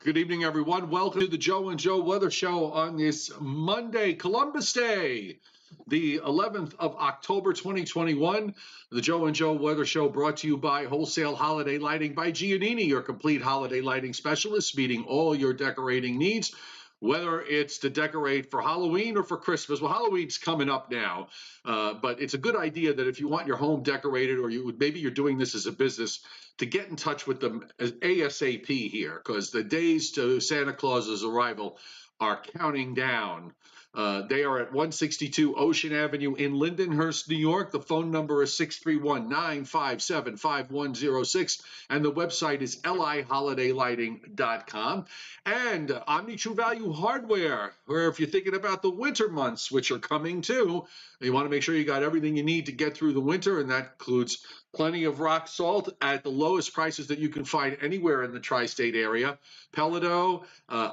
Good evening, everyone. Welcome to the Joe and Joe Weather Show on this Monday, Columbus Day, the 11th of October, 2021. The Joe and Joe Weather Show brought to you by Wholesale Holiday Lighting by Giannini, your complete holiday lighting specialist, meeting all your decorating needs. Whether it's to decorate for Halloween or for Christmas. Well, Halloween's coming up now, but it's a good idea that if you want your home decorated, or maybe you're doing this as a business, to get in touch with them ASAP here, because the days to Santa Claus's arrival are counting down. They are at 162 Ocean Avenue in Lindenhurst, New York. The phone number is 631-957-5106, and the website is liholidaylighting.com. And Omni True Value Hardware, where if you're thinking about the winter months, which are coming too, you want to make sure you got everything you need to get through the winter, and that includes plenty of rock salt at the lowest prices that you can find anywhere in the tri-state area, Pelledo,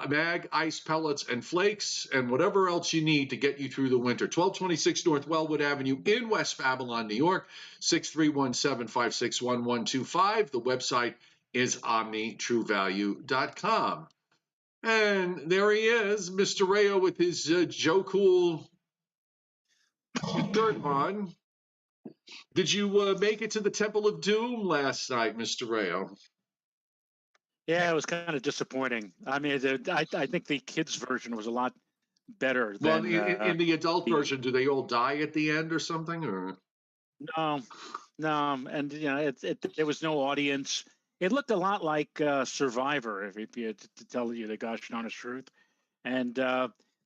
mag, ice pellets, and flakes, and whatever else you need to get you through the winter. 1226 North Wellwood Avenue in West Babylon, New York, 631-756-1125. The website is omnitruevalue.com. And there he is, Mr. Rayo, with his Joe Cool shirt on. Did you make it to the Temple of Doom last night, Mr. Rayo? Yeah, it was kind of disappointing. I mean, I think the kids' version was a lot better. Well, than, in the adult version, do they all die at the end or something? Or no, and there was no audience. It looked a lot like Survivor, if you had to tell you the gosh honest truth. And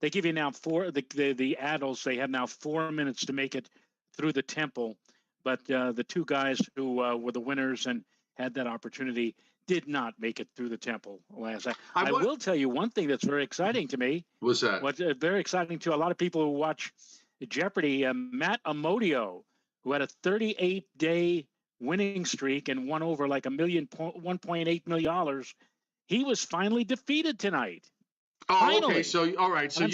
they give you now the adults. They have now 4 minutes to make it through the temple, but the two guys who were the winners and had that opportunity did not make it through the temple last night. I will tell you one thing that's very exciting to me. What's that? What's very exciting to a lot of people who watch Jeopardy, Matt Amodio, who had a 38-day winning streak and won over like $1.8 million. He was finally defeated tonight. Oh, finally. Okay. So, all right. So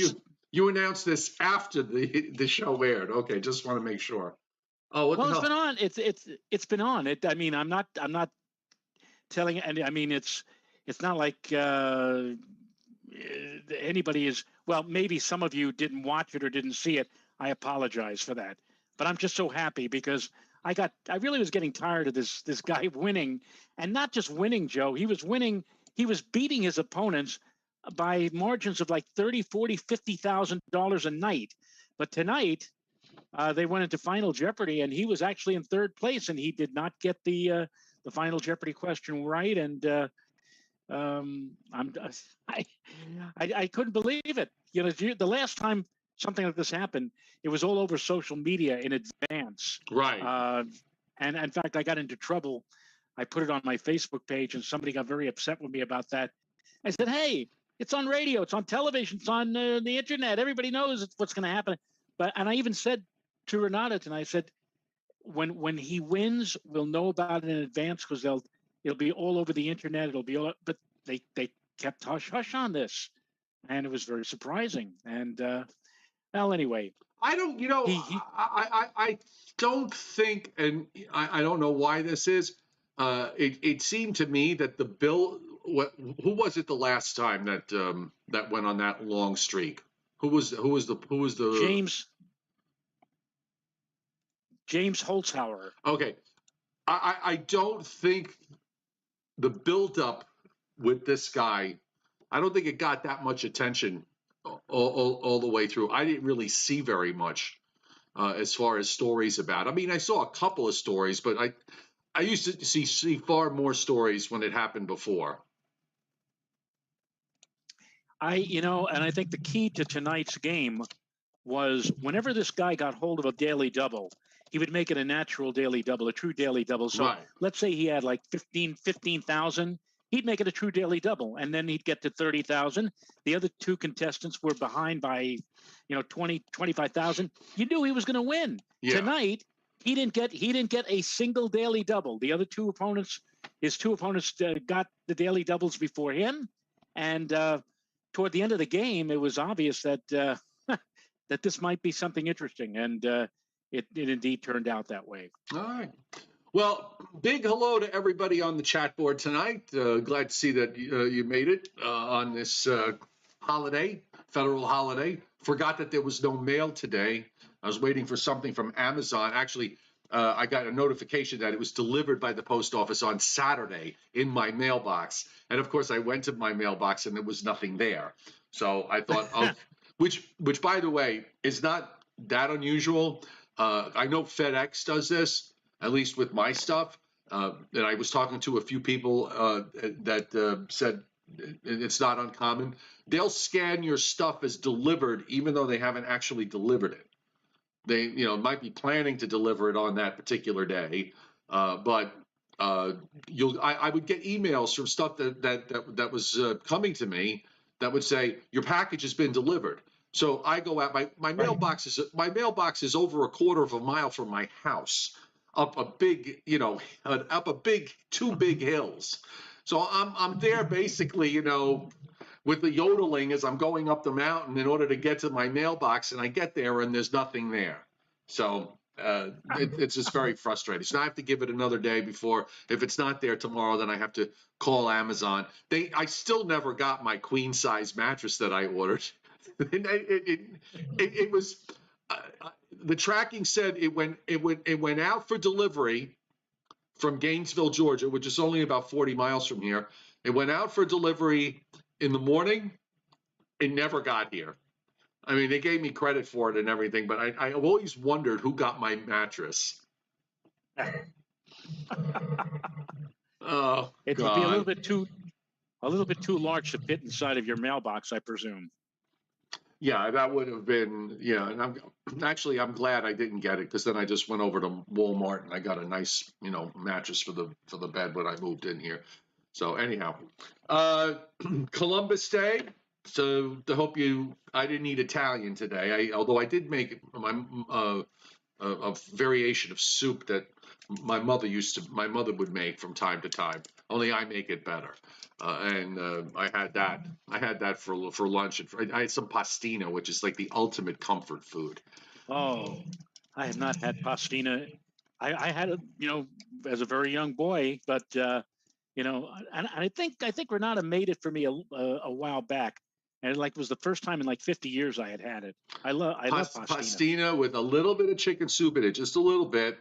you announced this after the show aired. Okay. Just want to make sure. Oh, what the hell? It's been on. It's been on. I mean, I'm not telling. And I mean, it's not like anybody is. Well, maybe some of you didn't watch it or didn't see it. I apologize for that. But I'm just so happy because I really was getting tired of this guy winning, and not just winning, Joe. He was winning. He was beating his opponents by margins of like $30,000, $40,000, $50,000 a night. But tonight, they went into Final Jeopardy, and he was actually in third place, and he did not get the Final Jeopardy question right. And I couldn't believe it. You know, the last time something like this happened, it was all over social media in advance. Right. And in fact, I got into trouble. I put it on my Facebook page, and somebody got very upset with me about that. I said, hey, it's on radio, it's on television, it's on the internet. Everybody knows what's going to happen. And I even said to Renata tonight, I said, when he wins, we'll know about it in advance because it'll be all over the internet. It'll be all, but they kept hush hush on this, and it was very surprising. And well, anyway, I don't, I don't think, and I don't know why this is. It seemed to me that the bill. Who was it the last time that went on that long streak? Who was the James Holzhauer. Okay, I don't think the buildup with this guy. I don't think it got that much attention all the way through. I didn't really see very much as far as stories about. I mean, I saw a couple of stories, but I used to see far more stories when it happened before. And I think the key to tonight's game was whenever this guy got hold of a daily double, he would make it a natural daily double, a true daily double. So Right. Let's say he had like 15,000, he'd make it a true daily double, and then he'd get to 30,000. The other two contestants were behind by, 25,000. You knew he was going to win. Yeah. Tonight, he didn't get a single daily double. The other his two opponents got the daily doubles before him, and toward the end of the game, it was obvious that that this might be something interesting, and it indeed turned out that way. All right. Well, big hello to everybody on the chat board tonight. Glad to see that you made it on this holiday, federal holiday. Forgot that there was no mail today. I was waiting for something from Amazon. Actually, I got a notification that it was delivered by the post office on Saturday in my mailbox. And of course, I went to my mailbox and there was nothing there. So I thought, oh, which by the way, is not that unusual. I know FedEx does this, at least with my stuff. And I was talking to a few people that said it's not uncommon. They'll scan your stuff as delivered, even though they haven't actually delivered it. They, might be planning to deliver it on that particular day, but I would get emails from stuff that was coming to me that would say your package has been delivered. So I go out. My mailbox is over a quarter of a mile from my house, up a big, up a big 2 big hills. So I'm there basically, with the yodeling as I'm going up the mountain in order to get to my mailbox, and I get there and there's nothing there. So it's just very frustrating. So I have to give it another day before, if it's not there tomorrow, then I have to call Amazon. I still never got my queen size mattress that I ordered. It was the tracking said it went out for delivery from Gainesville, Georgia, which is only about 40 miles from here. It went out for delivery in the morning. It never got here. I mean, they gave me credit for it and everything, but I've always wondered who got my mattress. Oh, It would God. be a little bit too large to fit inside of your mailbox, I presume. Yeah, that would have been, yeah. And I'm glad I didn't get it, because then I just went over to Walmart and I got a nice, mattress for the bed when I moved in here. So anyhow, Columbus Day. So to hope I didn't eat Italian today. Although I did make a variation of soup that my mother would make from time to time. Only I make it better. And I had that for lunch, and I had some pastina, which is like the ultimate comfort food. Oh, I have not had pastina. I had it, as a very young boy, but and I think Renata made it for me a while back, and it was the first time in 50 years I had it. I love pastina. Pastina with a little bit of chicken soup in it, just a little bit,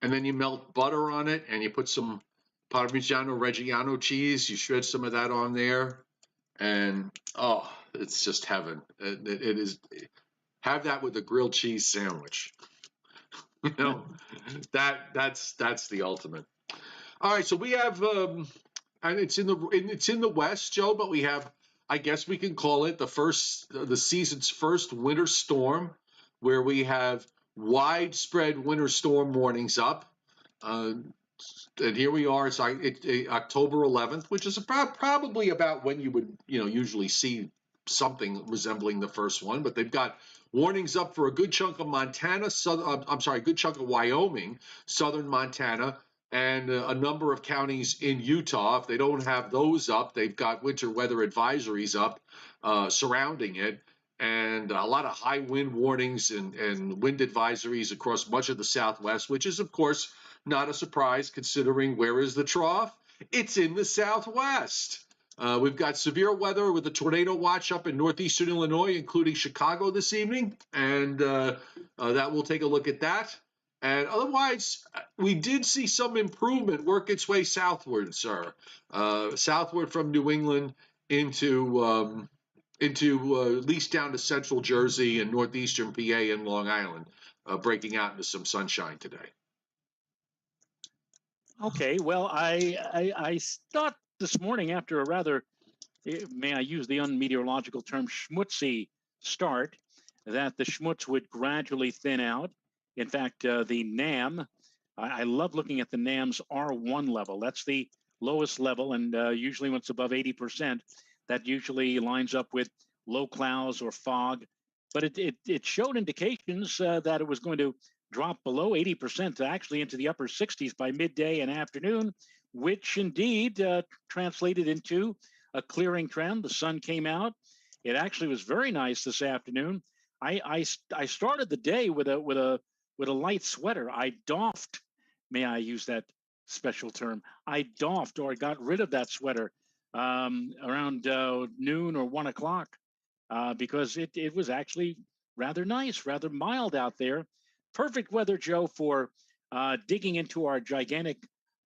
and then you melt butter on it, and you put some Parmigiano Reggiano cheese. You shred some of that on there, and oh, it's just heaven. It is. Have that with a grilled cheese sandwich. That's the ultimate. All right, so we have, and it's in the West, Joe, but we have, I guess we can call it the season's first winter storm, where we have widespread winter storm warnings up. And here we are. It's October 11th, which is probably about when you would, usually see something resembling the first one. But they've got warnings up for a good chunk of Montana. A good chunk of Wyoming, southern Montana, and a number of counties in Utah. If they don't have those up, they've got winter weather advisories up surrounding it, and a lot of high wind warnings and wind advisories across much of the Southwest, which is, of course, not a surprise considering where is the trough? It's in the Southwest. We've got severe weather with a tornado watch up in northeastern Illinois, including Chicago this evening, and that we'll take a look at that. And otherwise, we did see some improvement work its way southward, sir. Southward from New England into at least down to central Jersey and northeastern PA and Long Island, breaking out into some sunshine today. Okay, well, I thought this morning, after a rather, may I use the unmeteorological term, schmutzy start, that the schmutz would gradually thin out. In fact, the NAM, I love looking at the NAM's R1 level. That's the lowest level, and usually when it's above 80%, that usually lines up with low clouds or fog. But it showed indications that it was going to drop below 80% to actually into the upper 60s by midday and afternoon, which indeed translated into a clearing trend. The sun came out. It actually was very nice this afternoon. I started the day with a light sweater. I doffed, may I use that special term. I doffed or I got rid of that sweater around noon or 1 o'clock because it was actually rather nice, rather mild out there. Perfect weather, Joe, for digging into our gigantic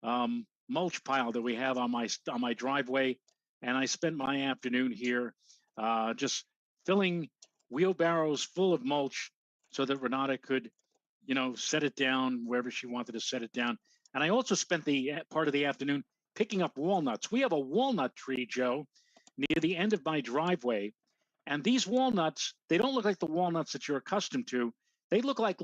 mulch pile that we have on my driveway. And I spent my afternoon here just filling wheelbarrows full of mulch so that Renata could, set it down wherever she wanted to set it down. And I also spent the part of the afternoon picking up walnuts. We have a walnut tree, Joe, near the end of my driveway. And these walnuts, they don't look like the walnuts that you're accustomed to. They look like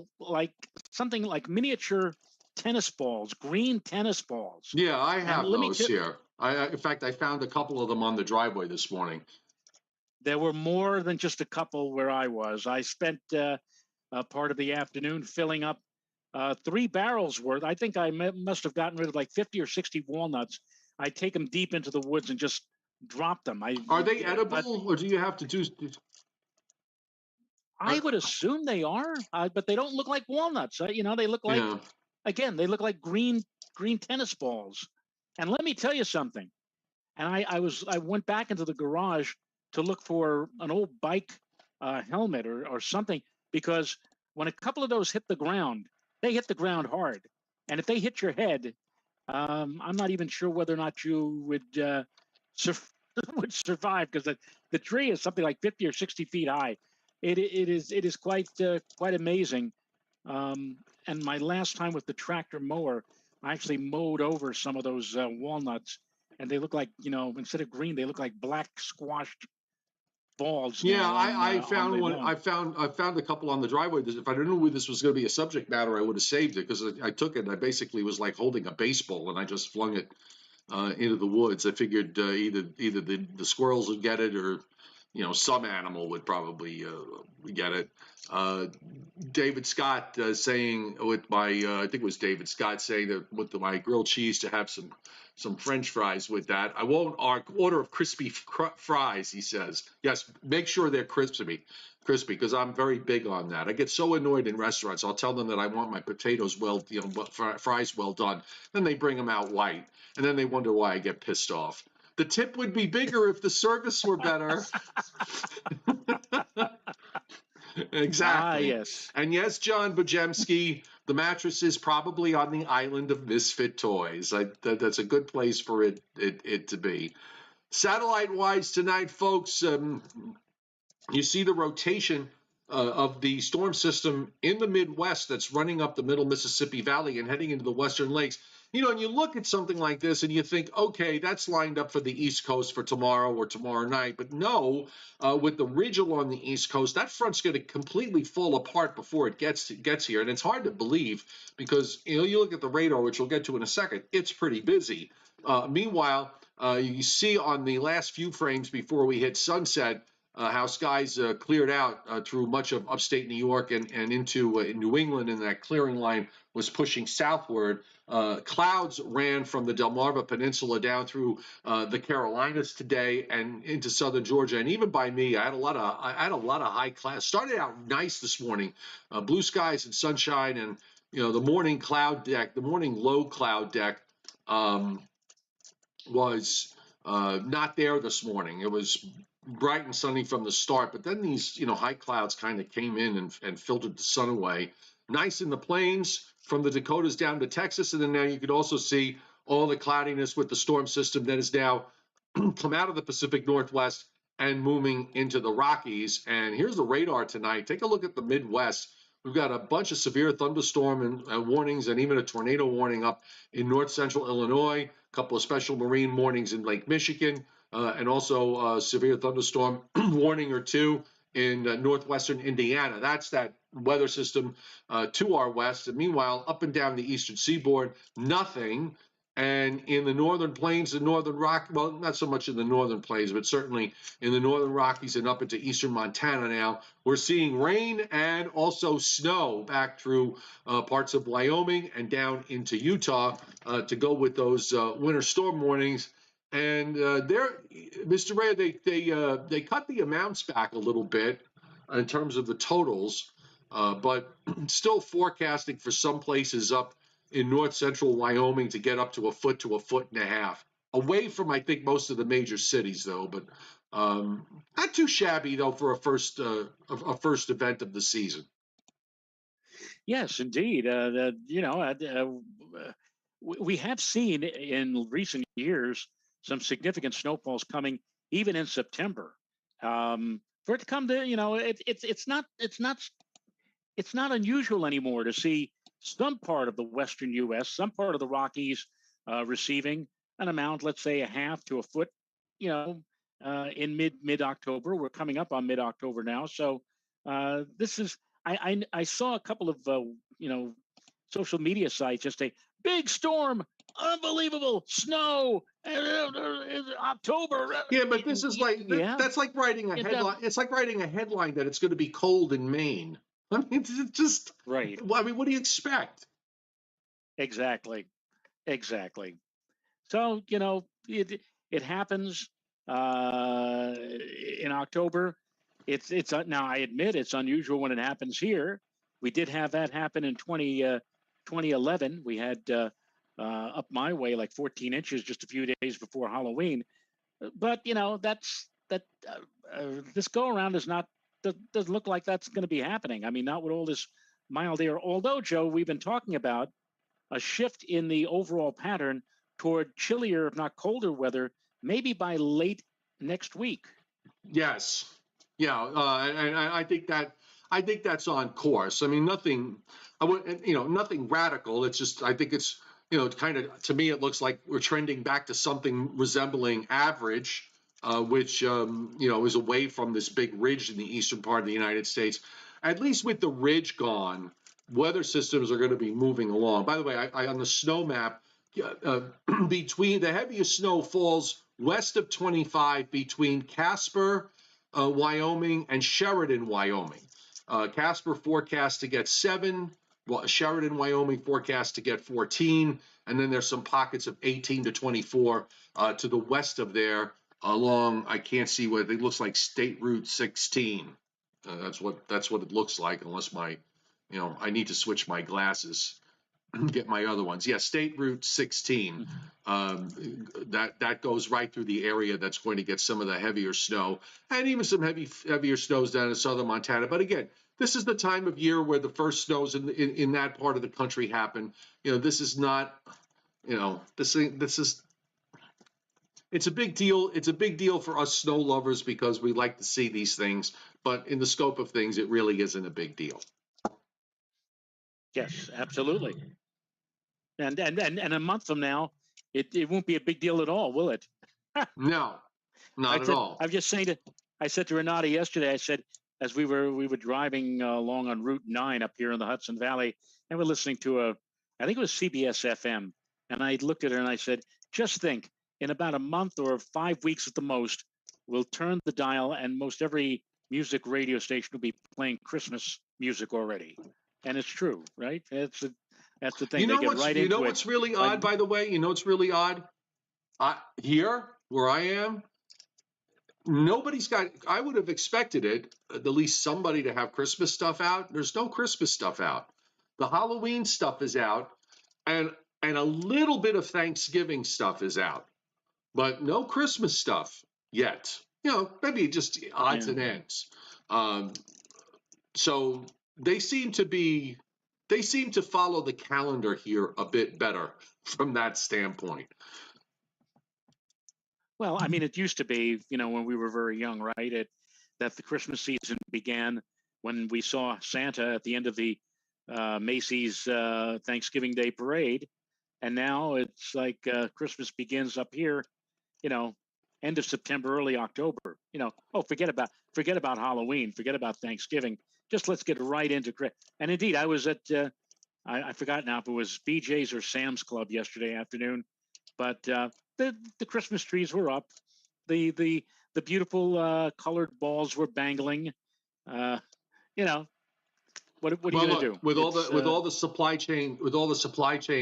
something like miniature tennis balls, green tennis balls. Yeah, I And have let me those here. In fact, I found a couple of them on the driveway this morning. There were more than just a couple where I was. I spent part of the afternoon filling up 3 barrels worth. I think I must have gotten rid of like 50 or 60 walnuts. I take them deep into the woods and just drop them. Are they edible, or do you have to do? I would assume they are, but they don't look like walnuts. They look like, Yeah. again, they look like green tennis balls. And let me tell you something. And I went back into the garage to look for an old bike helmet or something, because when a couple of those hit the ground, they hit the ground hard. And if they hit your head, I'm not even sure whether or not you would would survive, because the tree is something like 50 or 60 feet high. It is quite amazing. And my last time with the tractor mower, I actually mowed over some of those walnuts, and they look like, instead of green, they look like black squashed balls. Yeah, Now I on found the one. lawn. I found a couple on the driveway. If I didn't know this was going to be a subject matter, I would have saved it, because I took it and I basically was like holding a baseball, and I just flung it into the woods. I figured either the squirrels would get it, or some animal would probably get it. David Scott saying with my I think it was David Scott saying that with my grilled cheese to have some French fries with that. I won't order of crispy fries, he says. Yes, make sure they're crispy, because I'm very big on that. I get so annoyed in restaurants. I'll tell them that I want my potatoes fries well done. Then they bring them out white, and then they wonder why I get pissed off. The tip would be bigger if the service were better. Exactly. Yes. And yes, John Bojemski, the mattress is probably on the island of misfit toys. That's a good place for it to be. Satellite-wise tonight, folks, you see the rotation of the storm system in the Midwest that's running up the middle Mississippi Valley and heading into the Western Lakes. And you look at something like this and you think, okay, that's lined up for the East Coast for tomorrow or tomorrow night. But no, with the ridge along the East Coast, that front's going to completely fall apart before it gets here. And it's hard to believe, because, you look at the radar, which we'll get to in a second, it's pretty busy. Meanwhile, you see on the last few frames before we hit sunset, how skies cleared out through much of upstate New York and into New England, and that clearing line was pushing southward. Clouds ran from the Delmarva Peninsula down through the Carolinas today and into southern Georgia, and even by me, I had a lot of high clouds. Started out nice this morning, blue skies and sunshine, and the morning low cloud deck was not there this morning. It was bright and sunny from the start, but then these high clouds kind of came in and filtered the sun away. Nice in the plains from the Dakotas down to Texas, and then now you could also see all the cloudiness with the storm system that has now come out of the Pacific Northwest and moving into the Rockies. And here's the radar tonight. Take a look at the Midwest. We've got a bunch of severe thunderstorm and warnings, and even a tornado warning up in north central Illinois, a couple of special marine warnings in Lake Michigan, and also a severe thunderstorm warning or two in northwestern Indiana. That's that weather system to our west. And meanwhile, up and down the eastern seaboard, nothing. And in the northern plains, the northern well, not so much in the northern plains, but certainly in the northern Rockies and up into eastern Montana now, we're seeing rain and also snow back through parts of Wyoming and down into Utah to go with those winter storm warnings. And Mr. Ray, they cut the amounts back a little bit in terms of the totals, but still forecasting for some places up in north central Wyoming to get up to a foot to a foot and a half. Away from, I think, most of the major cities, though, but not too shabby though for a first event of the season. Yes, indeed. We have seen in recent years some significant snowfalls coming even in September. For it to come to, it's not unusual anymore to see some part of the western U.S., some part of the Rockies receiving an amount, let's say a half to a foot, in mid October. We're coming up on mid October now, so this is. I saw a couple of social media sites just say big storm, unbelievable snow, October. Yeah, but this is like that's like writing a headline. It's like writing a headline that it's going to be cold in Maine. I mean, it's just right. I mean, what do you expect? Exactly. So it happens in October. It's now I admit it's unusual when it happens here. We did have that happen in 2011. We had up my way like 14 inches just a few days before Halloween. But this go around is not doesn't look like that's going to be happening. I mean, not with all this mild air. Although, Joe, we've been talking about a shift in the overall pattern toward chillier, if not colder weather, maybe by late next week. Yes, yeah, and I think that's on course. I mean, nothing radical. It's just I think it's kind of to me it looks like we're trending back to something resembling average, which is away from this big ridge in the eastern part of the United States. At least with the ridge gone, weather systems are going to be moving along. By the way, I on the snow map, between the heaviest snow falls west of 25 between Casper, Wyoming, and Sheridan, Wyoming. Casper forecast to get 7. Sheridan, Wyoming forecast to get 14. And then there's some pockets of 18 to 24 to the west of there along, I can't see what it looks like, State Route 16. That's what it looks like, unless I need to switch my glasses. Get my other ones. Yeah, State Route 16. That goes right through the area that's going to get some of the heavier snow, and even some heavier snows down in southern Montana. But again, this is the time of year where the first snows in that part of the country happen. This is not. This is. It's a big deal. It's a big deal for us snow lovers because we like to see these things. But in the scope of things, it really isn't a big deal. Yes, absolutely. And a month from now, it won't be a big deal at all, will it? No, not at all. I'm just saying I said to Renata yesterday, I said, as we were driving along on Route 9 up here in the Hudson Valley, and we're listening to I think it was CBS FM, and I looked at her and I said, just think, in about a month or 5 weeks at the most, we'll turn the dial and most every music radio station will be playing Christmas music already. And it's true, right? That's the thing. You know what's really odd, by the way? You know what's really odd? Here, where I am, nobody's got. I would have expected it, at least somebody to have Christmas stuff out. There's no Christmas stuff out. The Halloween stuff is out, and a little bit of Thanksgiving stuff is out, but no Christmas stuff yet. Maybe just odds and ends. So they seem to follow the calendar here a bit better from that standpoint. Well, I mean, it used to be, when we were very young, right? That the Christmas season began when we saw Santa at the end of the Macy's Thanksgiving Day parade, and now it's like Christmas begins up here, end of September, early October. Forget about Halloween, forget about Thanksgiving. Just let's get right into Christmas. And indeed, I was at I forgot now if it was BJ's or Sam's Club yesterday afternoon, but the Christmas trees were up, the beautiful colored balls were bangling. What are you going to do with all the supply chain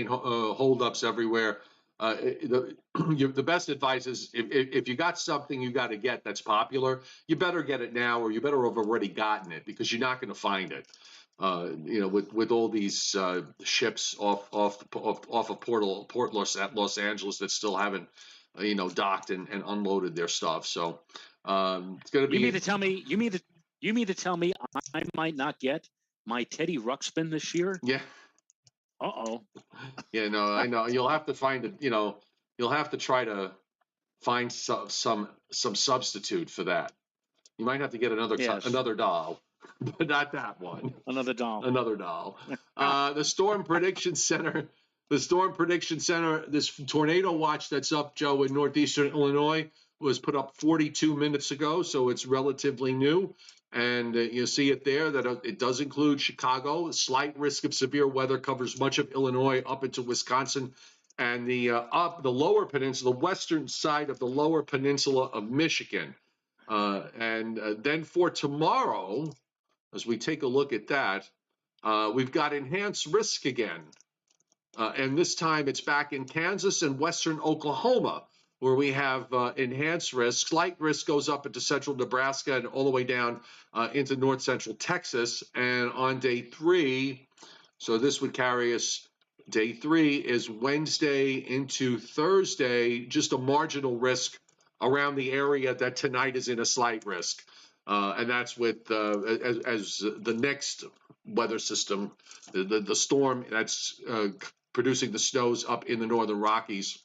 holdups everywhere? The best advice is if you got something you got to get that's popular, you better get it now, or you better have already gotten it, because you're not going to find it. with all these ships off of Port Los Angeles that still haven't, docked and unloaded their stuff. So it's going to You be. mean to tell me? You mean to tell me I might not get my Teddy Ruxpin this year? Yeah. Uh-oh. Yeah, no, I know. You'll have to find it. You'll have to try to find some substitute for that. You might have to get Yes, another doll, but not that one. another doll. Another doll. The Storm Prediction Center. The Storm Prediction Center. This tornado watch that's up, Joe, in northeastern Illinois was put up 42 minutes ago, so it's relatively new. And you see it there that it does include Chicago. Slight risk of severe weather covers much of Illinois up into Wisconsin and the lower peninsula, the western side of the lower peninsula of Michigan. And then for tomorrow, as we take a look at that, we've got enhanced risk again. And this time it's back in Kansas and western Oklahoma, where we have enhanced risk. Slight risk goes up into central Nebraska and all the way down into north central Texas. And on day 3, so this would carry us, day 3 is Wednesday into Thursday, just a marginal risk around the area that tonight is in a slight risk. And that's with as the next weather system, the storm that's producing the snows up in the northern Rockies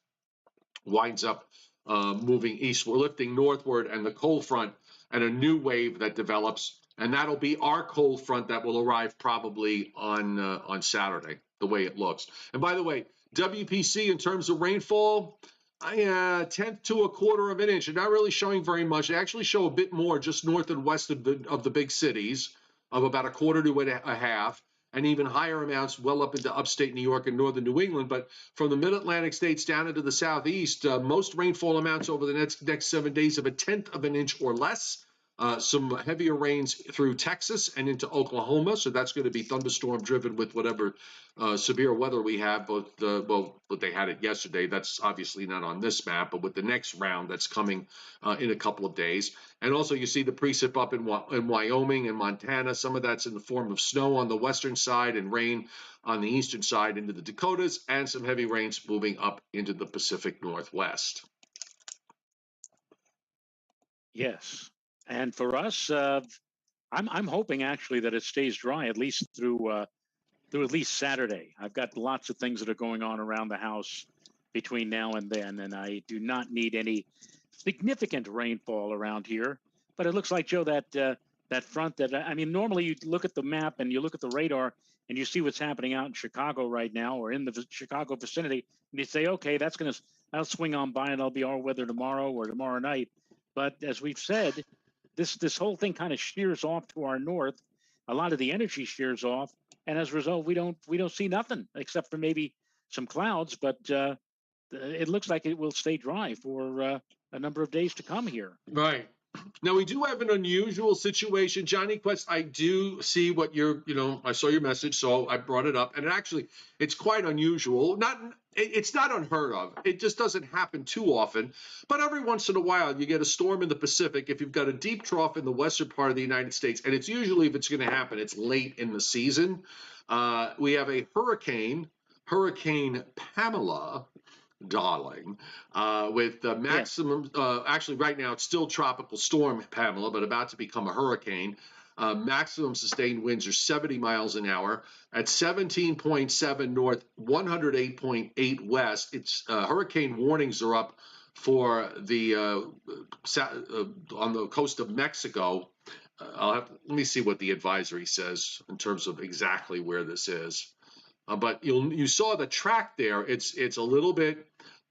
winds up moving eastward, lifting northward, and the cold front and a new wave that develops, and that'll be our cold front that will arrive probably on Saturday, the way it looks. And by the way, WPC in terms of rainfall, 1/10 to 1/4 of an inch. They're not really showing very much. They actually show a bit more just north and west of the big cities, of about 1/4 to a half, and even higher amounts well up into upstate New York and northern New England. But from the mid-Atlantic states down into the southeast, most rainfall amounts over the next 7 days of 1/10 of an inch or less. Some heavier rains through Texas and into Oklahoma, so that's going to be thunderstorm driven with whatever severe weather we have. But they had it yesterday. That's obviously not on this map, but with the next round that's coming in a couple of days. And also you see the precip up in Wyoming and Montana. Some of that's in the form of snow on the western side and rain on the eastern side into the Dakotas, and some heavy rains moving up into the Pacific Northwest. Yes. And for us, I'm hoping actually that it stays dry at least through at least Saturday. I've got lots of things that are going on around the house between now and then, and I do not need any significant rainfall around here. But it looks like, Joe, that front that, I mean, normally you look at the map and you look at the radar and you see what's happening out in Chicago right now or in the Chicago vicinity, and you say, okay, that'll swing on by and that'll be our weather tomorrow or tomorrow night. But as we've said, this whole thing kind of shears off to our north. A lot of the energy shears off, and as a result, we don't see nothing except for maybe some clouds. But it looks like it will stay dry for a number of days to come here. Right. Now we do have an unusual situation, Johnny Quest. I do see what I saw your message, so I brought it up, and it's quite unusual. It's not unheard of. It just doesn't happen too often. But every once in a while, you get a storm in the Pacific. If you've got a deep trough in the western part of the United States, and it's usually, if it's going to happen, it's late in the season. We have a Hurricane Pamela, darling, with the maximum, actually right now it's still tropical storm Pamela, but about to become a hurricane. Maximum sustained winds are 70 miles an hour at 17.7 north, 108.8 west. It's hurricane warnings are up for the on the coast of Mexico. Let me see what the advisory says in terms of exactly where this is. But you saw the track there. It's a little bit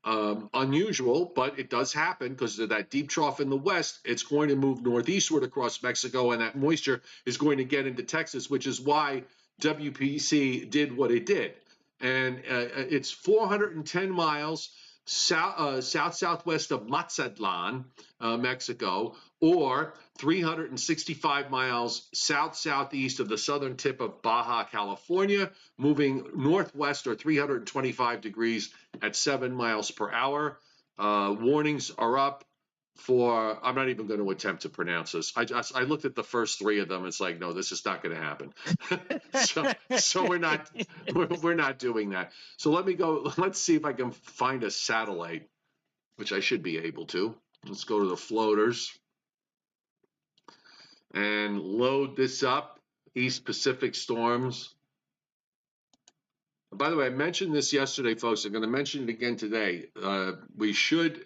unusual, but it does happen because of that deep trough in the west. It's going to move northeastward across Mexico, and that moisture is going to get into Texas, which is why WPC did what it did. And it's 410 miles southwest of Mazatlan, Mexico, or 365 miles southeast of the southern tip of Baja California, moving northwest or 325 degrees at 7 miles per hour. Warnings are up for, I'm not even going to attempt to pronounce this. I looked at the first three of them. It's like, no, this is not going to happen. so we're not doing that. So let me go. Let's see if I can find a satellite, which I should be able to. Let's go to the floaters and load this up. East Pacific storms. By the way, I mentioned this yesterday, folks. I'm going to mention it again today. We should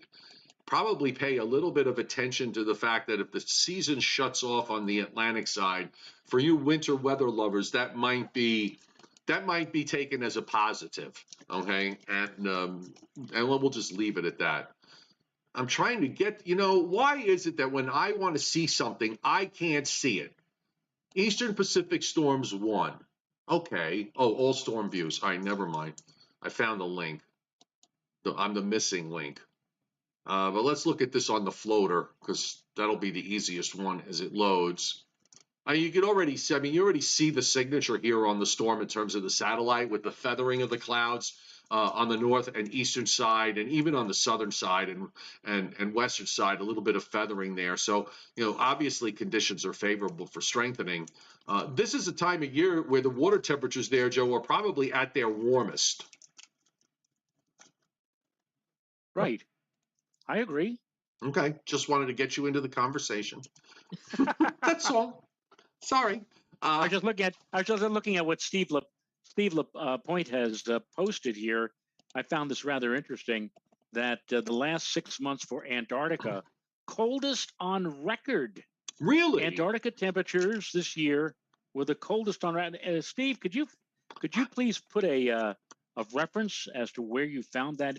probably pay a little bit of attention to the fact that if the season shuts off on the Atlantic side, for you winter weather lovers, that might be taken as a positive. Okay, and we'll just leave it at that. I'm trying to get, why is it that when I want to see something, I can't see it? Eastern Pacific storms 1. Okay. Oh, all storm views. All right, never mind. I found the link. I'm the missing link. But let's look at this on the floater because that'll be the easiest one as it loads. You can already see, you already see the signature here on the storm in terms of the satellite with the feathering of the clouds on the north and eastern side, and even on the southern side and western side, a little bit of feathering there. So, obviously conditions are favorable for strengthening. This is a time of year where the water temperatures there, Joe, are probably at their warmest. Right. I agree. Okay. Just wanted to get you into the conversation. That's all. Sorry. I was just looking at what Steve Point has posted here. I found this rather interesting. That the last 6 months for Antarctica, coldest on record. Really? Antarctica temperatures this year were the coldest on record. Steve, could you please put a reference as to where you found that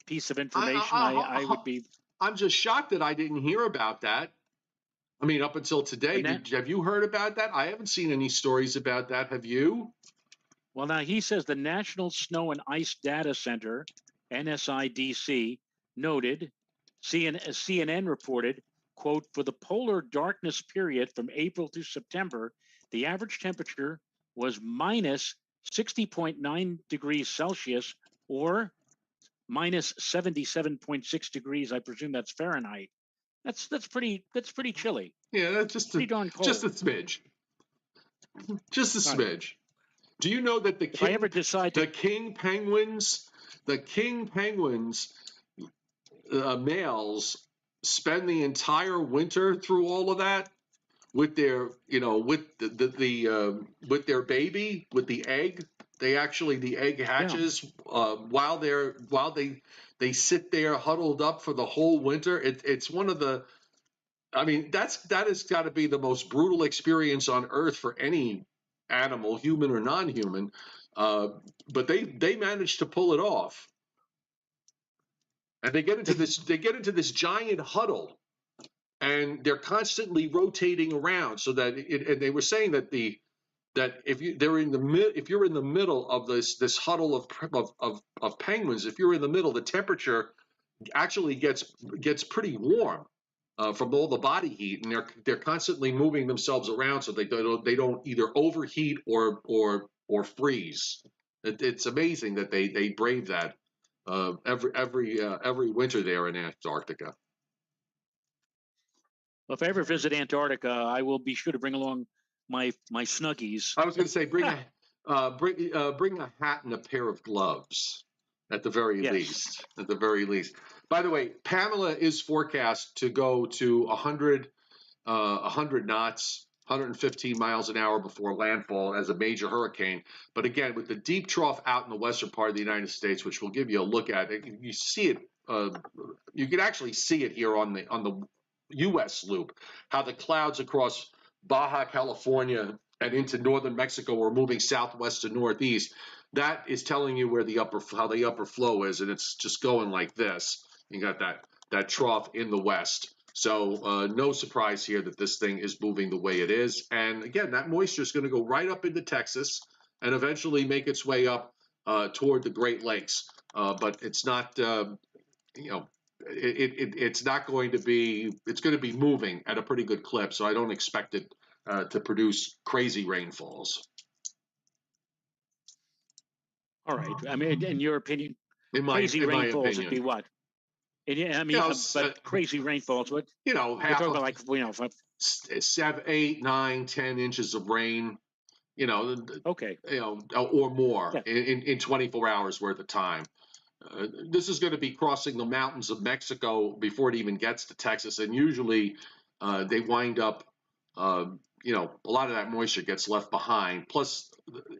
piece of information? I would be. I'm just shocked that I didn't hear about that. I mean, up until today, have you heard about that? I haven't seen any stories about that. Have you? Well, now he says the National Snow and Ice Data Center, NSIDC, noted, CNN reported, quote, for the polar darkness period from April to September, the average temperature was minus 60.9 degrees Celsius or minus 77.6 degrees. I presume that's Fahrenheit. That's pretty chilly. Yeah, that's just pretty darn cold. Just a smidge. Just a smidge. Do you know that the king penguins males spend the entire winter through all of that with their with their baby, with the egg? The egg hatches while they sit there huddled up for the whole winter. It's one of the, I mean, that has got to be the most brutal experience on Earth for any animal, human or non-human. But they managed to pull it off, and they get into this giant huddle, and they're constantly rotating around so that and they were saying that if you're in the middle of this huddle of penguins, if you're in the middle, the temperature actually gets pretty warm from all the body heat, and they're constantly moving themselves around so they don't either overheat or freeze. It's amazing that they brave that every winter there in Antarctica. Well, if I ever visit Antarctica, I will be sure to bring along my Snuggies. I was going to say bring a hat and a pair of gloves at the very least. At the very least. By the way, Pamela is forecast to go to 100 knots, 115 miles an hour before landfall as a major hurricane. But again, with the deep trough out in the western part of the United States, which we'll give you a look at, you see it. You can actually see it here on the U.S. loop, how the clouds across Baja California and into northern Mexico are moving southwest to northeast. That is telling you how the upper flow is, and it's just going like this. You got that trough in the west. So no surprise here that this thing is moving the way it is. And again, that moisture is going to go right up into Texas and eventually make its way up toward the Great Lakes. But it's not, it's not going to be, it's going to be moving at a pretty good clip. So I don't expect it to produce crazy rainfalls. All right. I mean, in your opinion, in my opinion, would be what? And yeah, I mean, but crazy rainfalls. What we're talking about, like 7, 8, 9, 10 inches of rain. Okay. Or more in 24 hours worth of time. This is going to be crossing the mountains of Mexico before it even gets to Texas, and usually they wind up, a lot of that moisture gets left behind. Plus,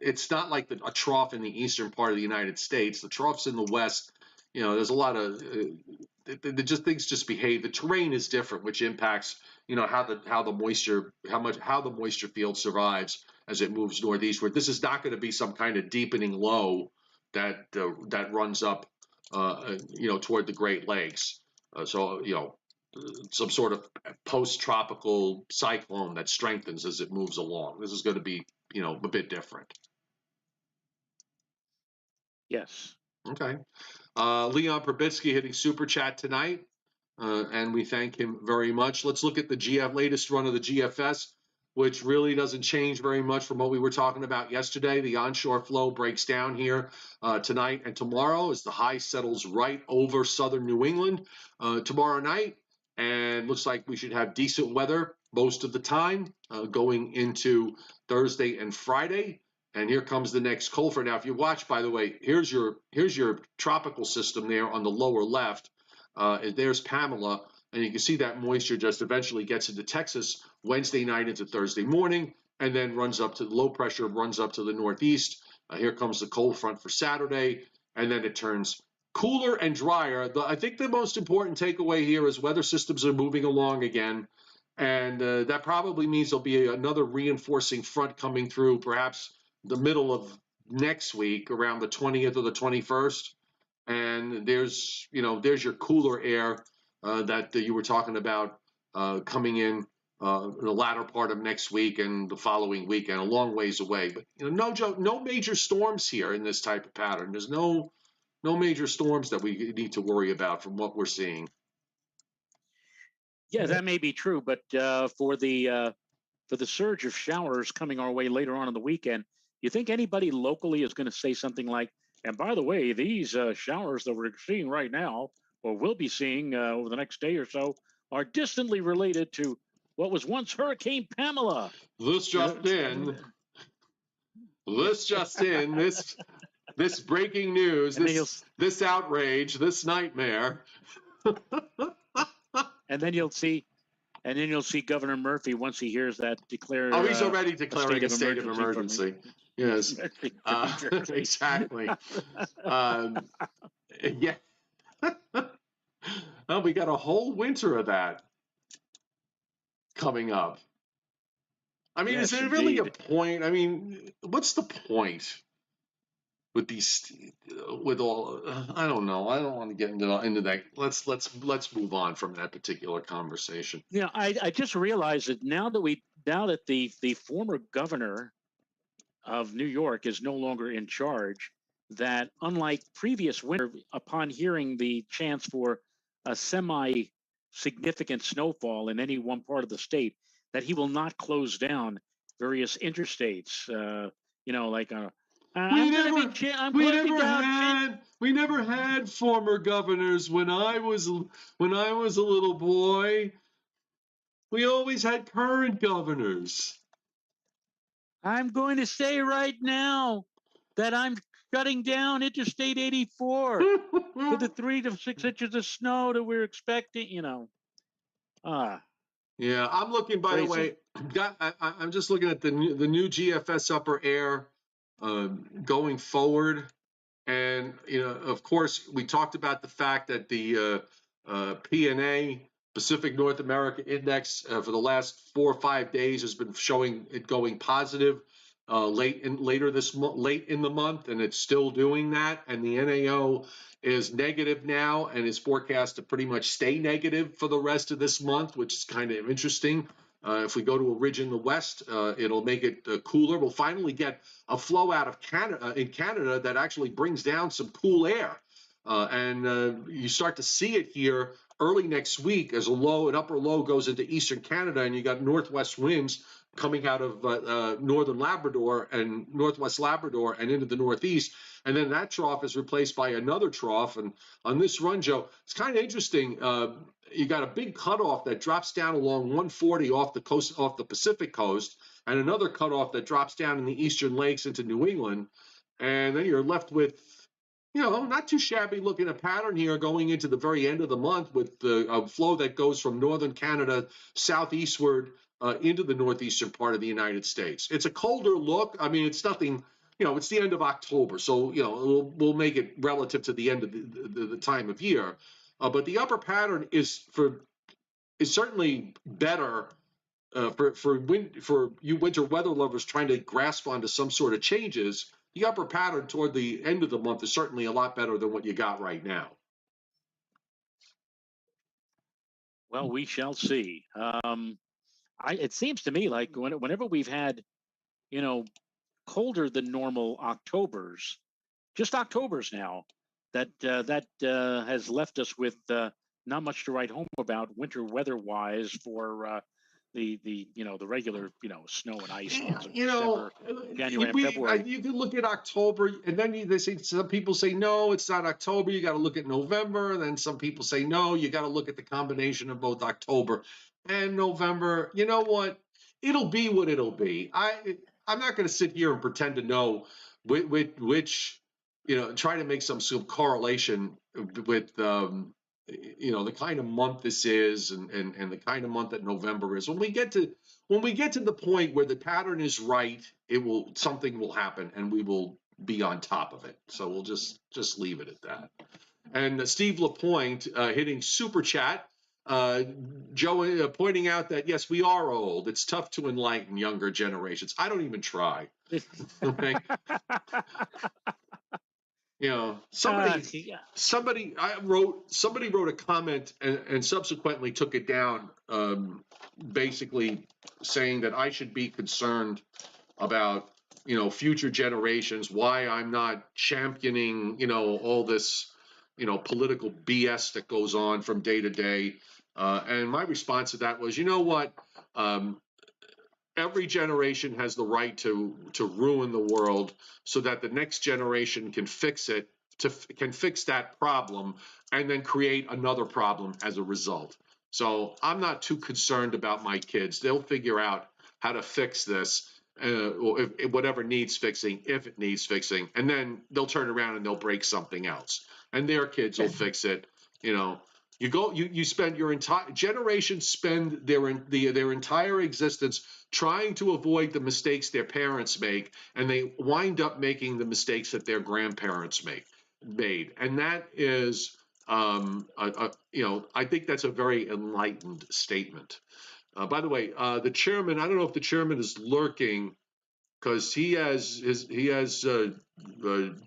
it's not like a trough in the eastern part of the United States. The troughs in the west, there's a lot of things just behave. The terrain is different, which impacts how the moisture field survives as it moves northeastward. This is not going to be some kind of deepening low that runs up toward the Great Lakes. Some sort of post-tropical cyclone that strengthens as it moves along. This is going to be a bit different. Yes. Okay. Leon Probitsky hitting Super Chat tonight, and we thank him very much. Let's look at the latest run of the GFS, which really doesn't change very much from what we were talking about yesterday. The onshore flow breaks down here tonight and tomorrow as the high settles right over southern New England tomorrow night, and looks like we should have decent weather most of the time going into Thursday and Friday. And here comes the next cold front. Now, if you watch, by the way, here's your tropical system there on the lower left. There's Pamela, and you can see that moisture just eventually gets into Texas Wednesday night into Thursday morning, and then runs up to the low pressure, runs up to the northeast. Here comes the cold front for Saturday, and then it turns cooler and drier. I think the most important takeaway here is weather systems are moving along again, and that probably means there'll be another reinforcing front coming through, perhaps the middle of next week, around the 20th or the 21st. And there's your cooler air that you were talking about coming in the latter part of next week and the following weekend, a long ways away. But no major storms here in this type of pattern. There's no major storms that we need to worry about from what we're seeing. Yeah, that may be true, but for the surge of showers coming our way later on in the weekend, you think anybody locally is going to say something like, and by the way, these showers that we're seeing right now, or will be seeing over the next day or so, are distantly related to what was once Hurricane Pamela? This just in, this breaking news, this outrage, this nightmare. And then you'll see Governor Murphy once he hears that declare. Oh, he's already declaring a state of emergency. Yes, exactly. Yeah. Well, we got a whole winter of that coming up. I mean, yes, is there really a point? I mean, what's the point with these? With all, I don't know. I don't want to get into that. Let's move on from that particular conversation. Yeah, I just realized that now that the former governor of New York is no longer in charge, that unlike previous winter, upon hearing the chance for a semi-significant snowfall in any one part of the state, that he will not close down various interstates. We never had former governors when I was a little boy. We always had current governors. I'm going to say right now that I'm shutting down Interstate 84 to the 3 to 6 inches of snow that we're expecting, Yeah, I'm looking, by the way, I'm just looking at the new GFS upper air going forward. And, of course, we talked about the fact that the PNA, Pacific North America Index, for the last 4 or 5 days has been showing it going positive late in the month, and it's still doing that. And the NAO is negative now and is forecast to pretty much stay negative for the rest of this month, which is kind of interesting. If we go to a ridge in the west, it'll make it cooler. We'll finally get a flow out of Canada that actually brings down some cool air. And you start to see it here early next week as an upper low goes into eastern Canada, and you got northwest winds coming out of northern Labrador and northwest Labrador and into the northeast. And then that trough is replaced by another trough. And on this run, Joe, it's kind of interesting. You got a big cutoff that drops down along 140 off the coast, off the Pacific coast, and another cutoff that drops down in the eastern lakes into New England. And then you're left with, not too shabby looking a pattern here going into the very end of the month with the flow that goes from northern Canada southeastward into the northeastern part of the United States. It's a colder look. I mean, it's nothing, it's the end of October. So, we'll make it relative to the end of the time of year. But the upper pattern is certainly better for you winter weather lovers trying to grasp onto some sort of changes. The upper pattern toward the end of the month is certainly a lot better than what you got right now. Well, we shall see. It seems to me like whenever we've had, colder than normal Octobers, just Octobers now, that has left us with not much to write home about winter weather-wise for the regular snow and ice months of December, January, and February. You can look at October, and then they say some people say no, it's not October. You got to look at November. And then some people say no, you got to look at the combination of both October and November. You know what? It'll be what it'll be. I'm not going to sit here and pretend to know which try to make some correlation with the kind of month this is and the kind of month that November is. When we get to the point where the pattern is right, something will happen and we will be on top of it. So we'll just leave it at that. And Steve LaPointe hitting super chat. Joe pointing out that yes, we are old. It's tough to enlighten younger generations. I don't even try. Okay. Somebody wrote a comment and subsequently took it down, basically saying that I should be concerned about future generations, why I'm not championing all this political BS that goes on from day to day. And my response to that was, you know what? Every generation has the right to ruin the world so that the next generation can fix it, can fix that problem, and then create another problem as a result. So I'm not too concerned about my kids. They'll figure out how to fix this, or if whatever needs fixing, if it needs fixing, and then they'll turn around and they'll break something else, and their kids will fix it. You spend your entire generation spend their entire existence trying to avoid the mistakes their parents make, and they wind up making the mistakes that their grandparents made, and that is, I think that's a very enlightened statement. By the way, the chairman, I don't know if the chairman is lurking because he has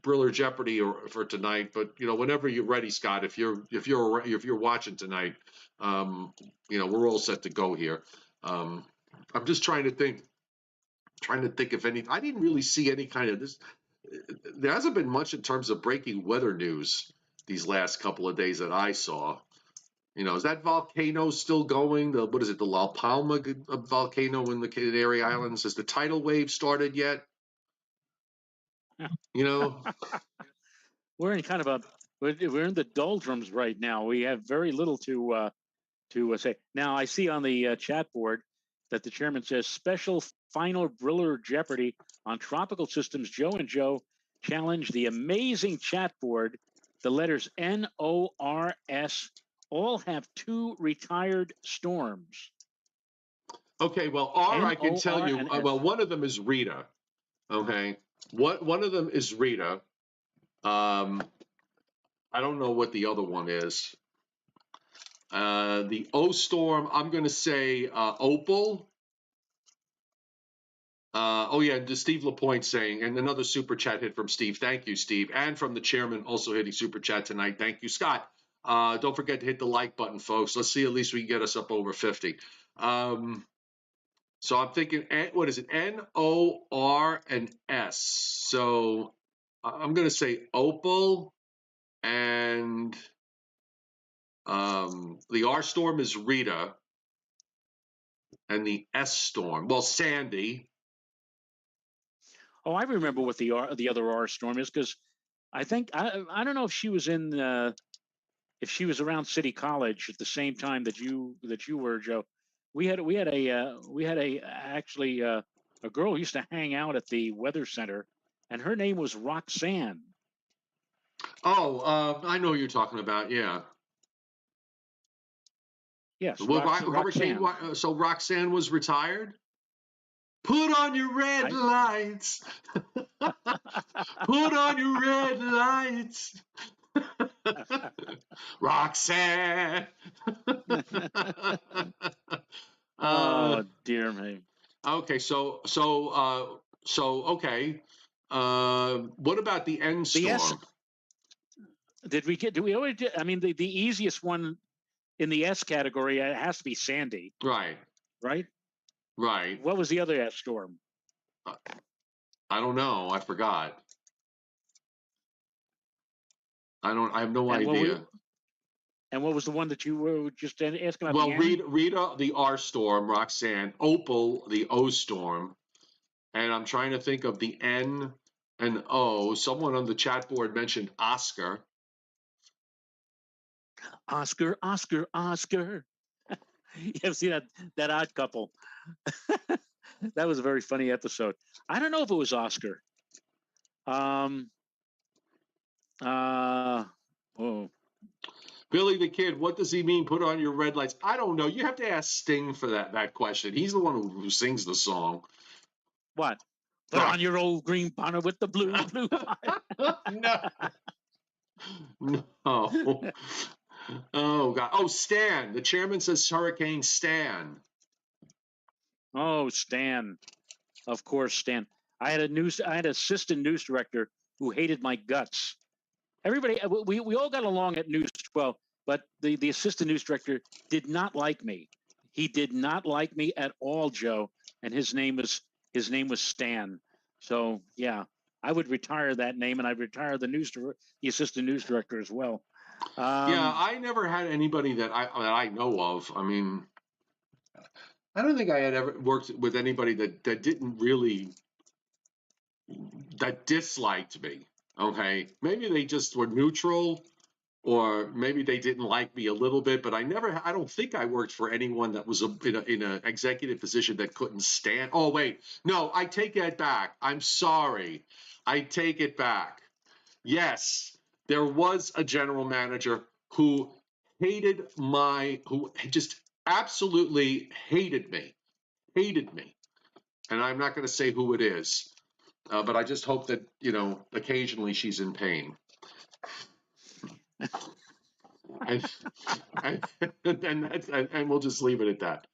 Briller Jeopardy for tonight. But whenever you're ready, Scott, if you're watching tonight, we're all set to go here. I'm just trying to think if any. I didn't really see any kind of this. There hasn't been much in terms of breaking weather news these last couple of days that I saw. Is that volcano still going? What is it, the La Palma volcano in the Canary Islands? Has the tidal wave started yet? We're in kind of we're in the doldrums right now. We have very little to say. Now I see on the chat board that the chairman says special final Briller Jeopardy on tropical systems. Joe and Joe challenge the amazing chat board. The letters NORS all have two retired storms. Okay, well, I can tell you. Well, one of them is Rita. Okay, one of them is Rita. I don't know what the other one is. The O storm, I'm going to say Opal. Steve LaPointe saying, and another super chat hit from Steve. Thank you, Steve. And from the chairman also hitting super chat tonight. Thank you, Scott. Don't forget to hit the like button, folks. Let's see, at least we can get us up over 50. So I'm thinking, what is it? NOR and S. So I'm going to say Opal, and the R storm is Rita. and the S storm. Well, Sandy. Oh, I remember what the other R storm is, because I think I don't know if she was in if she was around City College at the same time that you were, Joe. We had a actually a girl who used to hang out at the Weather Center, and her name was Roxanne. Oh, I know who you're talking about. Yeah. Yes, Well, Roxanne. So Roxanne was retired. Put on your red lights. Put on your red lights. Roxanne. Oh dear me. Okay, okay. What about the N The S. storm? Did we always? I mean, the easiest one in the S category has to be Sandy. Right. Right. Right. What was the other S storm? I don't know. I forgot. I have no idea. And what was the one that you were just asking about? Well, The N? Rita, the R storm, Roxanne, Opal, the O storm, and I'm trying to think of the N and O. Someone on the chat board mentioned Oscar. Oscar, Oscar, Oscar. You ever see that Odd Couple? That was a very funny episode. I don't know if it was Oscar. Oh. Billy the Kid, what does he mean? Put on your red lights. I don't know. You have to ask Sting for that question. He's the one who sings the song. What? Put on your old green bonnet with the blue No. No. Oh God. Oh, Stan. The chairman says Hurricane Stan. Oh, Stan. Of course, Stan. I had an assistant news director who hated my guts. Everybody, we all got along at News 12, but the assistant news director did not like me. He did not like me at all, Joe. And his name was Stan. So yeah, I would retire that name, and I'd retire the assistant news director as well. Yeah, I never had anybody that I know of. I mean, I don't think I had ever worked with anybody that didn't really that disliked me. Okay, maybe they just were neutral, or maybe they didn't like me a little bit. But I don't think I worked for anyone that was in an executive position that couldn't stand. Oh wait, no, I take that back. I'm sorry, I take it back. Yes, there was a general manager who who just absolutely hated me, and I'm not going to say who it is. But I just hope that, occasionally she's in pain. and, and we'll just leave it at that.